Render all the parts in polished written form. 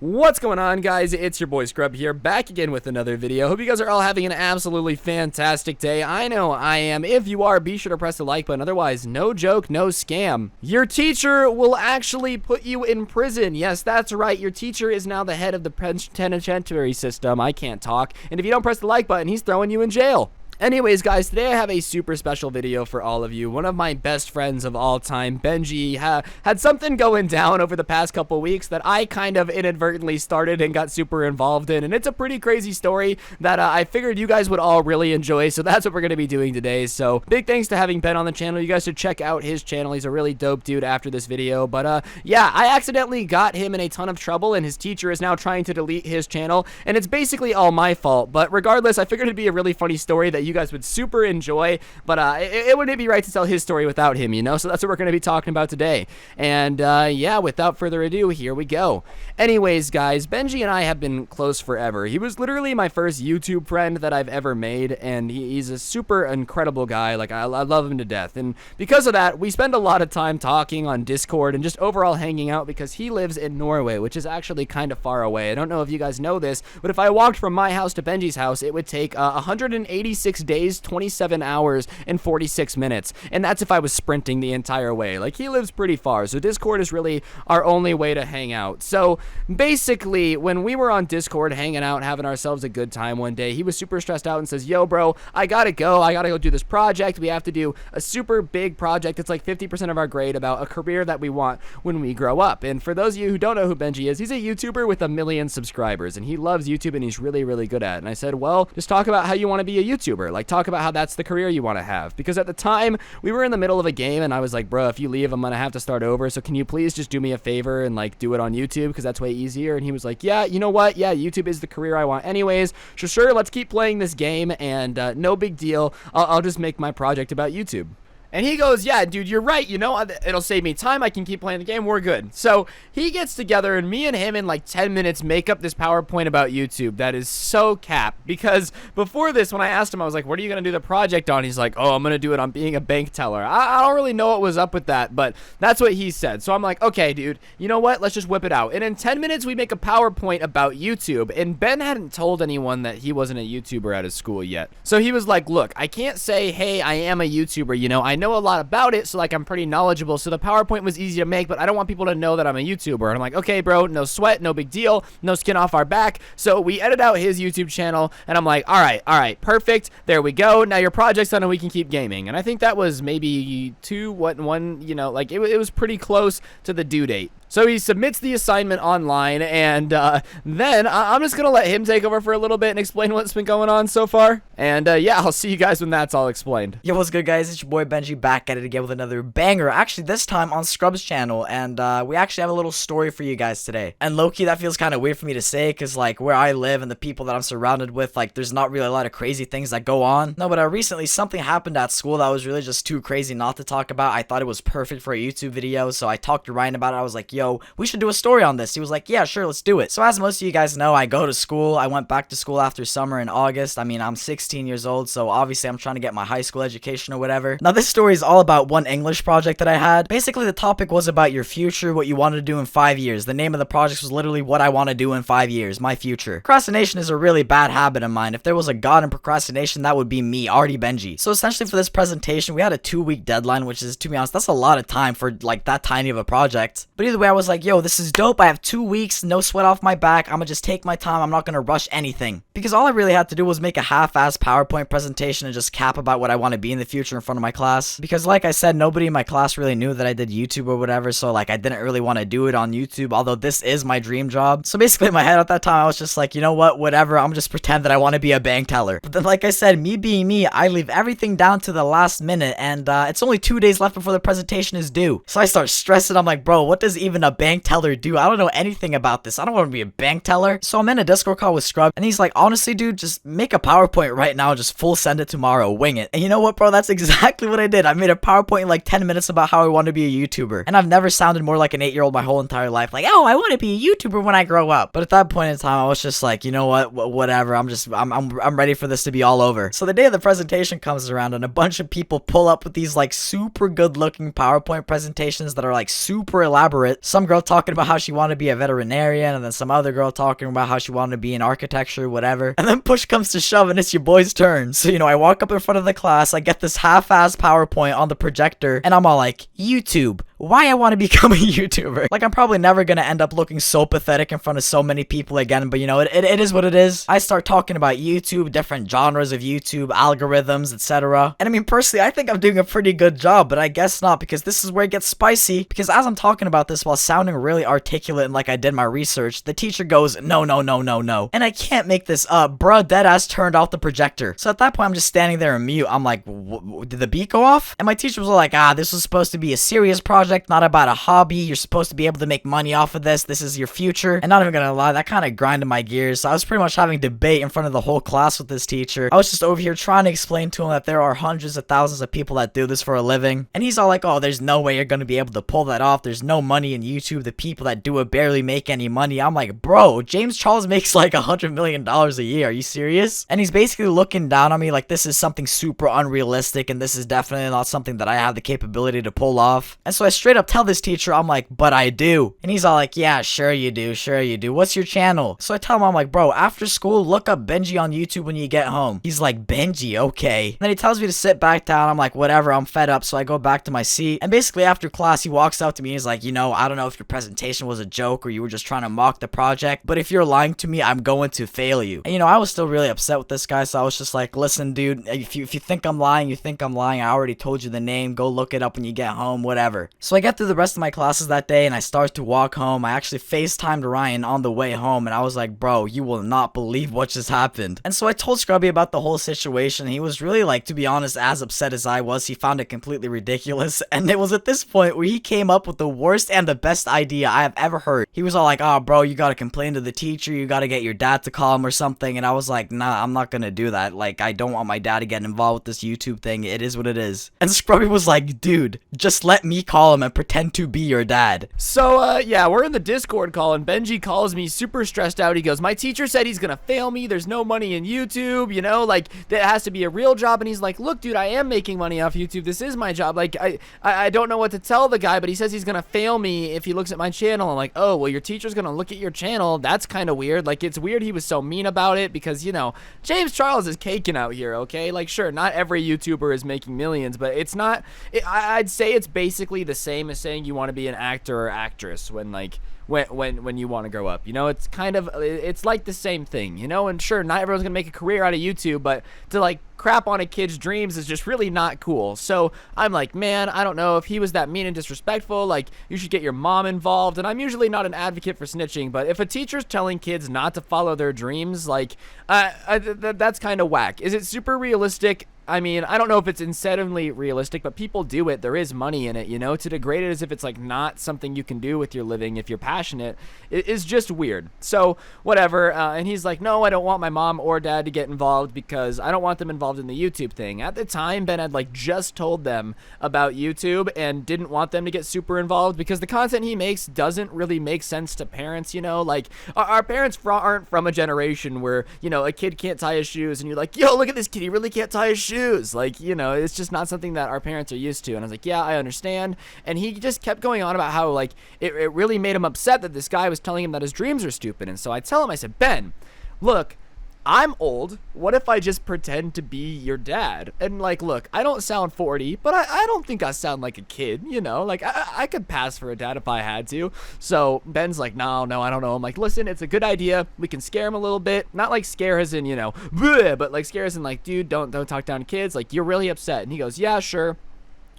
What's going on, guys? It's your boy Scrub here, back again with another video. Hope you guys are all having an absolutely fantastic day. I know I am. If you are, be sure to press the like button. Otherwise, no joke, no scam. Your teacher will actually put you in prison. Yes, that's right. Your teacher is now the head of the penitentiary system. I can't talk. And if you don't press the like button, he's throwing you in jail. Anyways, guys, today I have a super special video for all of you. One of my best friends of all time, Benji, had something going down over the past couple weeks that I kind of inadvertently started and got super involved in. And it's a pretty crazy story that I figured you guys would all really enjoy. So that's what we're going to be doing today. So big thanks to having Ben on the channel. You guys should check out his channel. He's a really dope dude after this video. But yeah, I accidentally got him in a ton of trouble and his teacher is now trying to delete his channel. And it's basically all my fault. But regardless, I figured it'd be a really funny story that you guys would super enjoy, but it wouldn't be right to tell his story without him, you know, so that's what we're going to be talking about today. And yeah, without further ado, here we go. Anyways, guys, Benji and I have been close forever. He was literally my first YouTube friend that I've ever made, and he's a super incredible guy. Like, I love him to death, and because of that, we spend a lot of time talking on Discord and just overall hanging out because he lives in Norway, which is actually kind of far away. I don't know if you guys know this, but if I walked from my house to Benji's house, it would take 186 days, 27 hours, and 46 minutes, and that's if I was sprinting the entire way. Like, he lives pretty far, so Discord is really our only way to hang out. So basically, when we were on Discord hanging out, having ourselves a good time one day, he was super stressed out and says, yo bro, I gotta go do this project. We have to do a super big project. It's like 50% of our grade about a career that we want when we grow up. And for those of you who don't know who Benji is, he's a YouTuber with 1 million subscribers, and he loves YouTube and he's really, really good at it. And I said, well, just talk about how you want to be a YouTuber. Like, talk about how that's the career you want to have, because at the time we were in the middle of a game and I was like, bro, if you leave, I'm gonna have to start over, so can you please just do me a favor and like do it on YouTube, because that's way easier. And he was like, yeah, you know what, yeah, YouTube is the career I want anyways, sure, let's keep playing this game, and no big deal, I'll just make my project about YouTube. And he goes, yeah, dude, you're right, you know, it'll save me time, I can keep playing the game, we're good. So he gets together, and me and him in like 10 minutes make up this PowerPoint about YouTube that is so cap, because before this, when I asked him, I was like, what are you going to do the project on? He's like, oh, I'm going to do it on being a bank teller. I don't really know what was up with that, but that's what he said. So I'm like, okay, dude, you know what, let's just whip it out. And in 10 minutes, we make a PowerPoint about YouTube, and Ben hadn't told anyone that he wasn't a YouTuber at his school yet. So he was like, look, I can't say, hey, I am a YouTuber, you know, I know a lot about it, so like I'm pretty knowledgeable, so the PowerPoint was easy to make, but I don't want people to know that I'm a YouTuber. And I'm like, okay bro, no sweat, no big deal, no skin off our back. So we edit out his YouTube channel, and I'm like, all right, perfect, there we go, now your project's done and we can keep gaming. And I think that was maybe one, you know, like it was pretty close to the due date. So he submits the assignment online, and then I'm just going to let him take over for a little bit and explain what's been going on so far. And yeah, I'll see you guys when that's all explained. Yo, what's good, guys? It's your boy Benji back at it again with another banger. Actually, this time on Scrub's channel, and we actually have a little story for you guys today. And low-key, that feels kind of weird for me to say, because like where I live and the people that I'm surrounded with, like there's not really a lot of crazy things that go on. No, but recently something happened at school that was really just too crazy not to talk about. I thought it was perfect for a YouTube video, so I talked to Ryan about it. I was like, yo, we should do a story on this. He was like, yeah, sure, let's do it. So as most of you guys know, I go to school. I went back to school after summer in August. I mean, I'm 16 years old, so obviously I'm trying to get my high school education or whatever. Now, this story is all about one English project that I had. Basically, the topic was about your future, what you wanted to do in 5 years. The name of the project was literally what I want to do in 5 years, my future. Procrastination is a really bad habit of mine. If there was a god in procrastination, that would be me, already Benji. So essentially for this presentation, we had a 2-week deadline, which is, to be honest, that's a lot of time for like that tiny of a project. But either way, I was like, yo, this is dope. I have 2 weeks, no sweat off my back. I'm gonna just take my time. I'm not gonna rush anything. Because all I really had to do was make a half-assed PowerPoint presentation and just cap about what I want to be in the future in front of my class. Because like I said, nobody in my class really knew that I did YouTube or whatever, so like I didn't really want to do it on YouTube, although this is my dream job. So basically in my head at that time, I was just like, you know what, whatever, I'm just pretend that I want to be a bank teller. But then like I said, me being me, I leave everything down to the last minute, and it's only 2 days left before the presentation is due. So I start stressing. I'm like, bro, what does even a bank teller do? I don't know anything about this. I don't want to be a bank teller. So I'm in a Discord call with Scrub, and he's like, honestly, dude, just make a PowerPoint right now, just full send it tomorrow, wing it. And you know what, bro? That's exactly what I did. I made a PowerPoint in like 10 minutes about how I want to be a YouTuber. And I've never sounded more like an 8-year-old my whole entire life. Like, oh, I want to be a YouTuber when I grow up. But at that point in time, I was just like, you know what, whatever. I'm ready for this to be all over. So the day of the presentation comes around, and a bunch of people pull up with these like super good looking PowerPoint presentations that are like super elaborate. Some girl talking about how she wanted to be a veterinarian, and then some other girl talking about how she wanted to be in architecture, whatever. And then push comes to shove, and it's your boy's turn. So, you know, I walk up in front of the class, I get this half-ass PowerPoint on the projector, and I'm all like, YouTube. Why I want to become a YouTuber. Like, I'm probably never gonna end up looking so pathetic in front of so many people again, but you know, it is what it is. I start talking about YouTube, different genres of YouTube, algorithms, etc. And I mean, personally, I think I'm doing a pretty good job, but I guess not, because this is where it gets spicy. Because as I'm talking about this while sounding really articulate and like I did my research, the teacher goes, no, no, no, no, no. And I can't make this up. Bruh, deadass turned off the projector. So at that point, I'm just standing there in mute. I'm like, did the beat go off? And my teacher was like, this was supposed to be a serious project, not about a hobby. You're supposed to be able to make money off of this. This is your future. And not even gonna lie, that kind of grinded my gears. So I was pretty much having debate in front of the whole class with this teacher. I was just over here trying to explain to him that there are hundreds of thousands of people that do this for a living. And he's all like, oh, there's no way you're gonna be able to pull that off. There's no money in YouTube. The people that do it barely make any money. I'm like, bro, James Charles makes like $100 million a year. Are you serious? And he's basically looking down on me like this is something super unrealistic, and this is definitely not something that I have the capability to pull off. And so I straight up tell this teacher, I'm like, but I do. And he's all like, yeah, sure you do, sure you do. What's your channel? So I tell him, I'm like, bro, after school, look up Benji on YouTube when you get home. He's like, Benji, okay. And then he tells me to sit back down. I'm like, whatever, I'm fed up. So I go back to my seat. And basically after class, he walks out to me. He's like, you know, I don't know if your presentation was a joke or you were just trying to mock the project, but if you're lying to me, I'm going to fail you. And you know, I was still really upset with this guy. So I was just like, listen, dude, if you think I'm lying, you think I'm lying. I already told you the name. Go look it up when you get home, whatever. So I get through the rest of my classes that day and I start to walk home. I actually FaceTimed Ryan on the way home and I was like, bro, you will not believe what just happened. And so I told Scrubby about the whole situation. He was really, like, to be honest, as upset as I was. He found it completely ridiculous. And it was at this point where he came up with the worst and the best idea I have ever heard. He was all like, oh, bro, you gotta complain to the teacher. You gotta get your dad to call him or something. And I was like, nah, I'm not gonna do that. Like, I don't want my dad to get involved with this YouTube thing. It is what it is. And Scrubby was like, dude, just let me call him and pretend to be your dad. So, yeah, we're in the Discord call, and Benji calls me super stressed out. He goes, my teacher said he's gonna fail me. There's no money in YouTube, you know, like, that has to be a real job. And he's like, look, dude, I am making money off YouTube. This is my job. Like, I don't know what to tell the guy, but he says he's gonna fail me if he looks at my channel. I'm like, oh, well, your teacher's gonna look at your channel. That's kind of weird. Like, it's weird he was so mean about it because, you know, James Charles is caking out here, okay? Like, sure, not every YouTuber is making millions, but it's not, I'd say it's basically the same as saying you want to be an actor or actress when, like, when you want to grow up, you know. It's kind of, it's like the same thing, you know. And sure, not everyone's gonna make a career out of YouTube, but to, like, crap on a kid's dreams is just really not cool. So I'm like, man, I don't know if he was that mean and disrespectful. Like, you should get your mom involved. And I'm usually not an advocate for snitching, but if a teacher's telling kids not to follow their dreams, like, that's kind of whack. Is it super realistic? I mean, I don't know if it's insanely realistic, but people do it. There is money in it, you know. To degrade it as if it's, like, not something you can do with your living if you're passionate is just weird. So whatever. And he's like, no, I don't want my mom or dad to get involved because I don't want them involved in the YouTube thing. At the time, Ben had, like, just told them about YouTube and didn't want them to get super involved because the content he makes doesn't really make sense to parents, you know. Like, our parents aren't from a generation where, you know, a kid can't tie his shoes and you're like, yo, look at this kid, he really can't tie his shoes. Like, you know, it's just not something that our parents are used to. And I was like, yeah, I understand. And he just kept going on about how, like, it really made him upset that this guy was telling him that his dreams are stupid. And so I tell him, I said, Ben, look, I'm old. What if I just pretend to be your dad? And, like, look, I don't sound 40, but I don't think I sound like a kid, you know? Like, I could pass for a dad if I had to. So Ben's like, no, I don't know. I'm like, listen, it's a good idea. We can scare him a little bit. Not like scare as in, you know, bleh, but like scare as in, like, dude, don't talk down to kids. Like, you're really upset. And he goes, yeah, sure,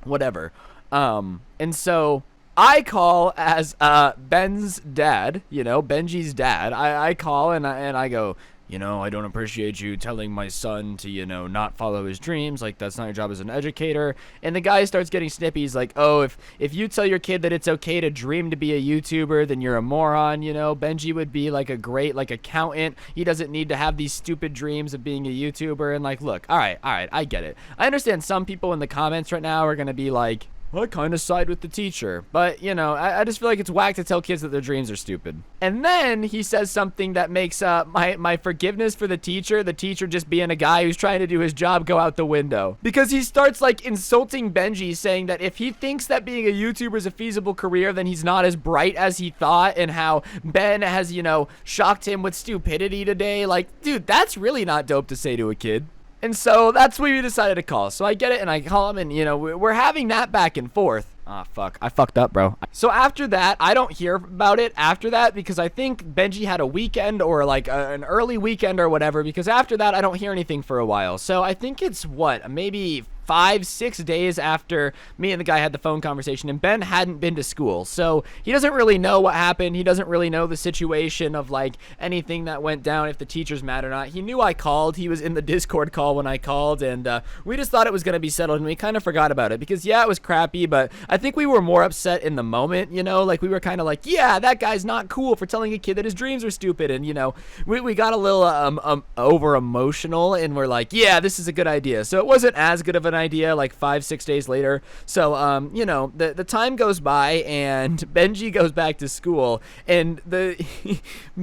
whatever. And so I call as Ben's dad, you know, Benji's dad. I call and I go, you know, I don't appreciate you telling my son to, you know, not follow his dreams. Like, that's not your job as an educator. And the guy starts getting snippy. He's like, oh, if you tell your kid that it's okay to dream to be a YouTuber, then you're a moron, you know. Benji would be, like, a great, like, accountant. He doesn't need to have these stupid dreams of being a YouTuber. And, like, look, all right, I get it. I understand some people in the comments right now are going to be like, I kind of side with the teacher. But, you know, I just feel like it's whack to tell kids that their dreams are stupid. And then he says something that makes my forgiveness for the teacher just being a guy who's trying to do his job, go out the window. Because he starts, like, insulting Benji, saying that if he thinks that being a YouTuber is a feasible career, then he's not as bright as he thought, and how Ben has, you know, shocked him with stupidity today. Like, dude, that's really not dope to say to a kid. And so that's what we decided to call. So I get it, and I call him, and, you know, we're having that back and forth. Ah, fuck. I fucked up, bro. So after that, I don't hear about it after that, because I think Benji had a weekend, or like an early weekend or whatever, because after that, I don't hear anything for a while. So I think it's, what, maybe 5-6 days after me and the guy had the phone conversation, and Ben hadn't been to school, so he doesn't really know what happened. He doesn't really know the situation of like anything that went down, if the teacher's mad or not. He knew I called. He was in the Discord call when I called, and we just thought it was going to be settled, and we kind of forgot about it, because yeah, it was crappy, but I think we were more upset in the moment, you know, like we were kind of like, yeah, that guy's not cool for telling a kid that his dreams are stupid, and you know, we got a little over emotional, and we're like, yeah, this is a good idea. So it wasn't as good of an idea like 5-6 days later. So you know, the time goes by, and Benji goes back to school, and the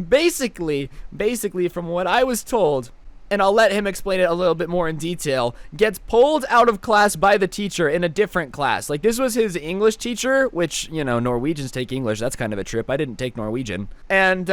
basically from what I was told, and I'll let him explain it a little bit more in detail, gets pulled out of class by the teacher in a different class. Like, this was his English teacher, which, you know, Norwegians take English. That's kind of a trip. I didn't take Norwegian. And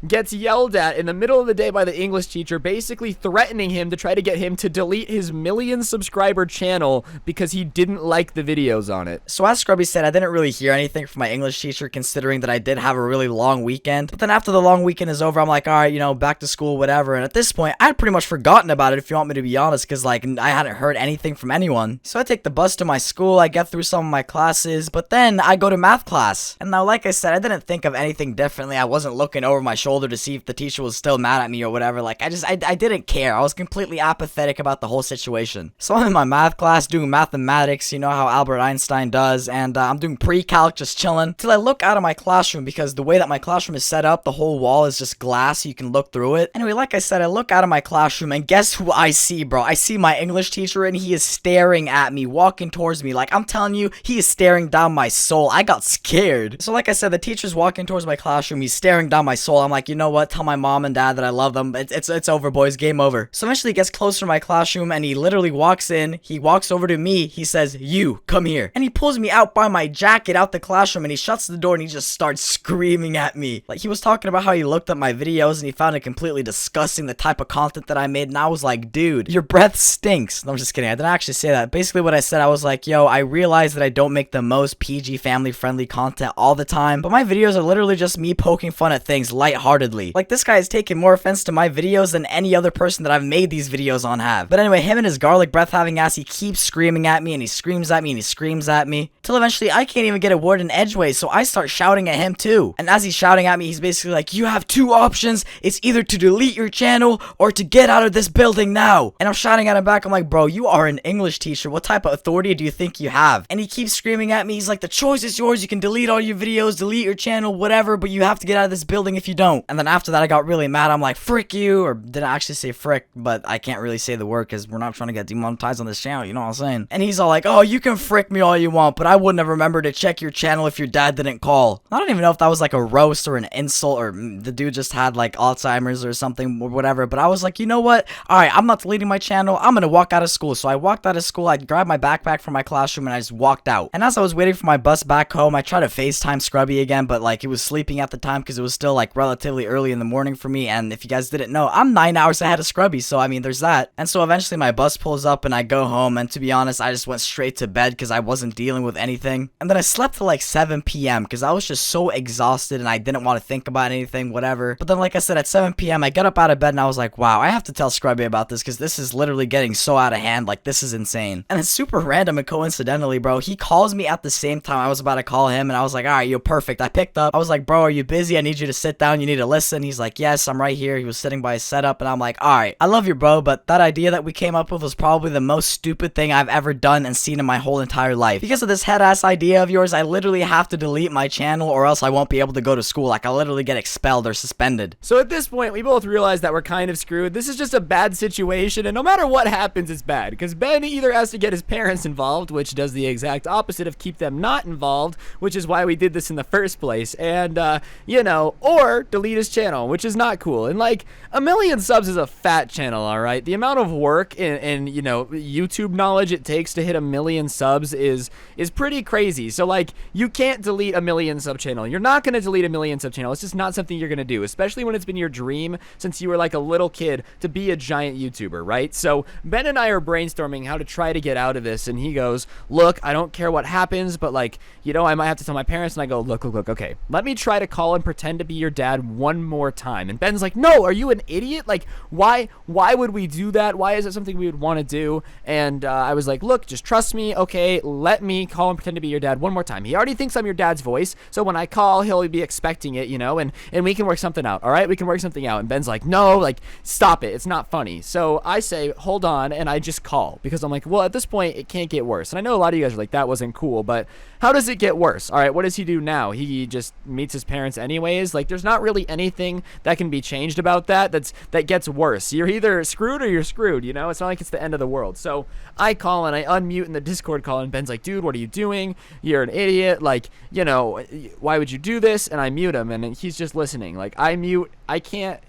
gets yelled at in the middle of the day by the English teacher, basically threatening him to try to get him to delete his 1 million subscriber channel because he didn't like the videos on it. So as Scrubby said, I didn't really hear anything from my English teacher, considering that I did have a really long weekend. But then after the long weekend is over, I'm like, all right, you know, back to school, whatever. And at this point, I'd pretty much forgotten about it, if you want me to be honest, because like I hadn't heard anything from anyone. So I take the bus to my school, I get through some of my classes, but then I go to math class. And now, like I said, I didn't think of anything differently. I wasn't looking over my shoulder to see if the teacher was still mad at me or whatever. Like, I didn't care. I was completely apathetic about the whole situation. So I'm in my math class doing mathematics, you know how Albert Einstein does, and I'm doing pre-calc, just chilling, till I look out of my classroom, because the way that my classroom is set up, the whole wall is just glass, so you can look through it. Anyway, like I said, I look out of my classroom, and guess who I see, bro? I see my English teacher, and he is staring at me, walking towards me. Like, I'm telling you, he is staring down my soul. I got scared. So like I said, the teacher's walking towards my classroom, he's staring down my soul. I'm like, you know what? Tell my mom and dad that I love them. It's over, boys. Game over. So eventually he gets closer to my classroom, and he literally walks in. He walks over to me. He says, you, come here. And he pulls me out by my jacket out the classroom, and he shuts the door, and he just starts screaming at me. Like, he was talking about how he looked at my videos, and he found it completely disgusting, the type of content that I made, and I was like, dude, your breath stinks. No, I'm just kidding. I didn't actually say that. Basically what I said, I was like, yo, I realize that I don't make the most PG family friendly content all the time, but my videos are literally just me poking fun at things lightheartedly. Like, this guy has taken more offense to my videos than any other person that I've made these videos on have. But anyway, him and his garlic breath having ass, he keeps screaming at me, and he screams at me, and he screams at me, till eventually I can't even get a word in edgeways, so I start shouting at him too. And as he's shouting at me, he's basically like, you have two options. It's either to delete your channel or to get out of this building now. And I'm shouting at him back. I'm like, bro, you are an English teacher. What type of authority do you think you have? And he keeps screaming at me. He's like, the choice is yours. You can delete all your videos, delete your channel, whatever, but you have to get out of this building if you don't. And then after that, I got really mad. I'm like, frick you, or didn't actually say frick, but I can't really say the word because we're not trying to get demonetized on this channel, you know what I'm saying? And he's all like, oh, you can frick me all you want, but I wouldn't have remembered to check your channel if your dad didn't call. I don't even know if that was like a roast or an insult, or the dude just had like Alzheimer's or something or whatever, but I was like, you know what? Alright, I'm not deleting my channel. I'm gonna walk out of school. So I walked out of school, I grabbed my backpack from my classroom, and I just walked out. And as I was waiting for my bus back home, I tried to FaceTime Scrubby again, but like, it was sleeping at the time because it was still like relatively early in the morning for me, and if you guys didn't know, I'm 9 hours ahead of Scrubby, so I mean, there's that. And so eventually my bus pulls up, and I go home, and to be honest, I just went straight to bed because I wasn't dealing with anything. And then I slept till like 7 p.m. because I was just so exhausted, and I didn't want to think about anything, whatever. But then, like I said, at 7 p.m. I got up out of bed, and I was like, wow, I have to tell Scrubby about this because this is literally getting so out of hand. Like, this is insane. And it's super random and coincidentally, bro, he calls me at the same time I was about to call him, and I was like, alright, yo, perfect. I picked up. I was like, bro, are you busy? I need you to sit down. You need to listen. He's like, yes, I'm right here. He was sitting by his setup, and I'm like, alright, I love you, bro, but that idea that we came up with was probably the most stupid thing I've ever done and seen in my whole entire life. Because of this head-ass idea of yours, I literally have to delete my channel, or else I won't be able to go to school. Like, I'll literally get expelled or suspended. So at this point, we both realized that we're kind of screwed. This this is just a bad situation, and no matter what happens, it's bad, because Ben either has to get his parents involved, which does the exact opposite of keep them not involved, which is why we did this in the first place, and, you know, or delete his channel, which is not cool. And, like, 1 million subs is a fat channel, alright? The amount of work and, you know, YouTube knowledge it takes to hit 1 million subs is pretty crazy. So, like, you can't delete 1 million sub channel. You're not going to delete 1 million sub channel. It's just not something you're going to do, especially when it's been your dream since you were, like, a little kid to be a giant YouTuber, right? So, Ben and I are brainstorming how to try to get out of this, and he goes, look, I don't care what happens, but, like, you know, I might have to tell my parents. And I go, look, okay, let me try to call and pretend to be your dad one more time. And Ben's like, no, are you an idiot? Like, why would we do that? Why is it something we would want to do? And I was like, look, just trust me. Okay, let me call and pretend to be your dad one more time. He already thinks I'm your dad's voice, so when I call, he'll be expecting it, you know, and we can work something out. All right, we can work something out. And Ben's like, no, like, stop it, it's not funny. So I say, hold on, and I just call, because I'm like, well, at this point it can't get worse. And I know a lot of you guys are like, that wasn't cool, but how does it get worse? All right, what does he do now? He just meets his parents anyways. Like, there's not really anything that can be changed about that that gets worse. You're either screwed or you're screwed, you know? It's not like it's the end of the world. So I call and I unmute in the Discord call, and Ben's like, dude, what are you doing? You're an idiot. Like, you know, why would you do this? And I mute him, and he's just listening. Like, I mute, I can't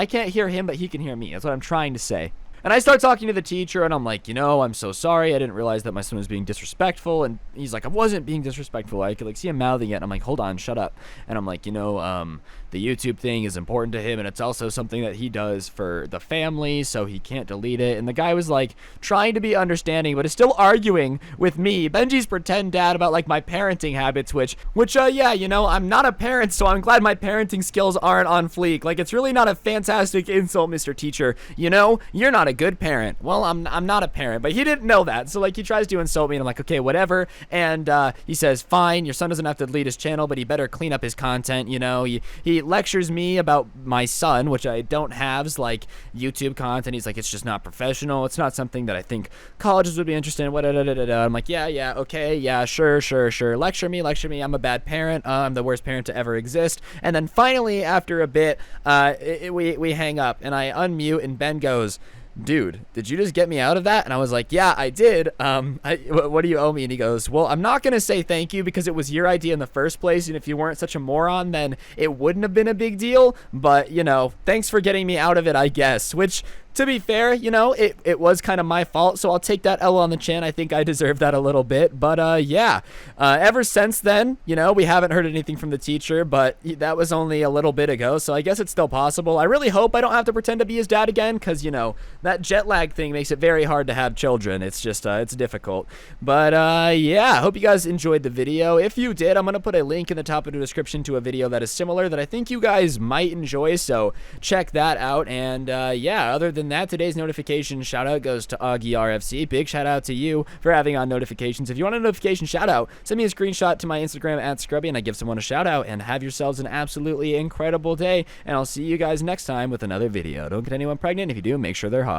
hear him, but he can hear me. That's what I'm trying to say. And I start talking to the teacher, and I'm like, you know, I'm so sorry. I didn't realize that my son was being disrespectful. And he's like, I wasn't being disrespectful. I could, like, see him mouthing it. And I'm like, hold on, shut up. And I'm like, you know, the YouTube thing is important to him, and it's also something that he does for the family, so he can't delete it. And the guy was, like, trying to be understanding, but is still arguing with me, Benji's pretend dad, about, like, my parenting habits, which, yeah, you know, I'm not a parent, so I'm glad my parenting skills aren't on fleek. Like, it's really not a fantastic insult, Mr. Teacher. You know, you're not a good parent. Well, I'm not a parent, but he didn't know that. So, like, he tries to insult me, and I'm like, okay, whatever. And he says, fine, your son doesn't have to delete his channel, but he better clean up his content. You know, he lectures me about my son, which I don't have's, like, YouTube content. He's like, it's just not professional. It's not something that I think colleges would be interested in. I'm like, yeah, okay, yeah, sure. Lecture me. I'm a bad parent. I'm the worst parent to ever exist. And then finally, after a bit, we hang up, and I unmute, and Ben goes, dude, did you just get me out of that? And I was like, yeah, I did. What do you owe me? And he goes, well, I'm not going to say thank you because it was your idea in the first place. And if you weren't such a moron, then it wouldn't have been a big deal. But, you know, thanks for getting me out of it, I guess, which, to be fair, you know, it was kind of my fault, so I'll take that L on the chin. I think I deserve that a little bit, but yeah, ever since then, you know, we haven't heard anything from the teacher, but that was only a little bit ago, so I guess it's still possible. I really hope I don't have to pretend to be his dad again, because, you know, that jet lag thing makes it very hard to have children. It's just, it's difficult, but yeah, I hope you guys enjoyed the video. If you did, I'm going to put a link in the top of the description to a video that is similar that I think you guys might enjoy, so check that out, and yeah, other than that, today's notification shout out goes to Augie RFC. Big shout out to you for having on notifications. If you want a notification shout out, send me a screenshot to my Instagram at Scrubby, and I give someone a shout out. And have yourselves an absolutely incredible day, and I'll see you guys next time with another video. Don't get anyone pregnant. If you do, make sure they're hot.